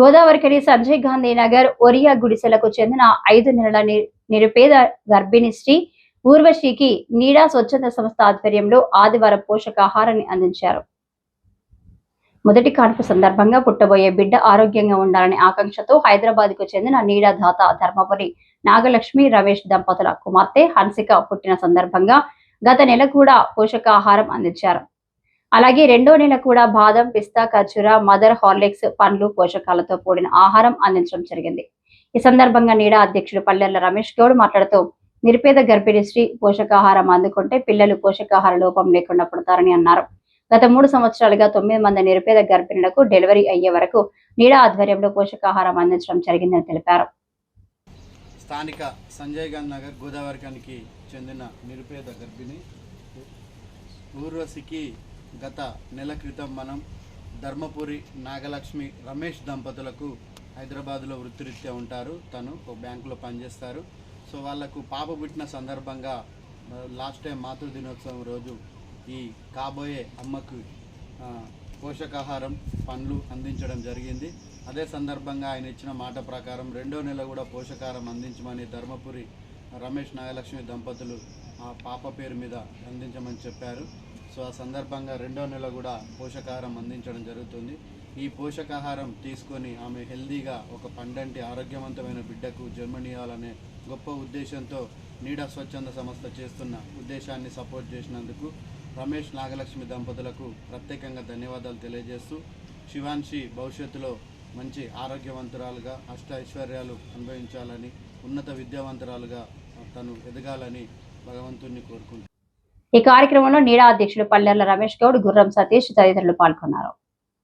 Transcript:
గోదావరికని సంజయ్ గాంధీ నగర్ ఒరియా గుడిసెలకు చెందిన 5 నెలల నిరుపేద గర్భిణీ శ్రీ ఊర్వశికి నీడా స్వచ్ఛంద సంస్థ ఆధ్వర్యంలో ఆదివారం పోషకాహారాన్ని అందించారు. మొదటి కాన్పు సందర్భంగా పుట్టబోయే బిడ్డ ఆరోగ్యంగా ఉండాలనే ఆకాంక్షతో హైదరాబాద్ కు చెందిన నీడా దాత ధర్మపురి నాగలక్ష్మి రమేష్ దంపతుల కుమార్తె హన్సిక పుట్టిన సందర్భంగా గత నెల కూడా పోషకాహారం అందించారు. అలాగే రెండో నెల కూడా బాదం, పిస్తా, ఖర్జూర, మదర్, హార్లిక్స్, పండ్లు, పోషకాలతో కూడిన ఆహారం అందించడం జరిగింది. ఈ సందర్భంగా నీడా అధ్యక్షుడు పల్లెర్ల రమేష్ గౌడ్ మాట్లాడుతూ నిరుపేద గర్భిణీ శ్రీ పోషకాహారం అందుకుంటే పిల్లలు పోషకాహార లోపం లేకుండా పుడతారని అన్నారు. గత 3 సంవత్సరాలుగా 9 మంది నిరుపేద గర్భిణులకు డెలివరీ అయ్యే వరకు నీడా ఆధ్వర్యంలో పోషకాహారం అందించడం జరిగిందని తెలిపారు. స్థానిక సంజయ్ గాంధీ నగర్ గోదావరికానికి చెందిన నిరుపేద గర్భిణి ఊర్వశికి గత నెల క్రితం మనం ధర్మపురి నాగలక్ష్మి రమేష్ దంపతులకు హైదరాబాద్లో వృత్తిరీత్యా ఉంటారు. తను ఒక బ్యాంకులో పనిచేస్తారు. సో వాళ్లకు పాప పుట్టిన సందర్భంగా లాస్ట్ టైం మాతృ దినోత్సవం రోజు ఈ కాబోయే అమ్మకు పోషకాహారం పండ్లు అందించడం జరిగింది. అదే సందర్భంగా ఆయన ఇచ్చిన మాట ప్రకారం రెండో నెల కూడా పోషకాహారం అందించమని ధర్మపురి రమేష్ నాగలక్ష్మి దంపతులు ఆ పాప పేరు మీద అందించమని చెప్పారు. సో ఆ సందర్భంగా రెండో నెల కూడా పోషకాహారం అందించడం జరుగుతుంది. ఈ పోషకాహారం తీసుకొని ఆమె హెల్దీగా ఒక పండంటి ఆరోగ్యవంతమైన బిడ్డకు జన్మనియాలనే గొప్ప ఉద్దేశంతో నీడా స్వచ్ఛంద సంస్థ చేస్తున్న ఉద్దేశాన్ని సపోర్ట్ చేసినందుకు రమేష్ నాగలక్ష్మి దంపతులకు ప్రత్యేకంగా ధన్యవాదాలు తెలియజేస్తూ శివాన్షి భవిష్యత్తులో మంచి ఆరోగ్యవంతురాలుగా అష్ట ఐశ్వర్యాలు అనుభవించాలని ఉన్నత విద్యావంతురాలుగా తను ఎదగాలని భగవంతుణ్ణి కోరుకుంటున్నాను. ఈ కార్యక్రమంలో నీడా అధ్యక్షుడు పల్లెర్ల రమేష్ గౌడ్, గుర్రం సతీష్ తదితరులు పాల్గొన్నారు.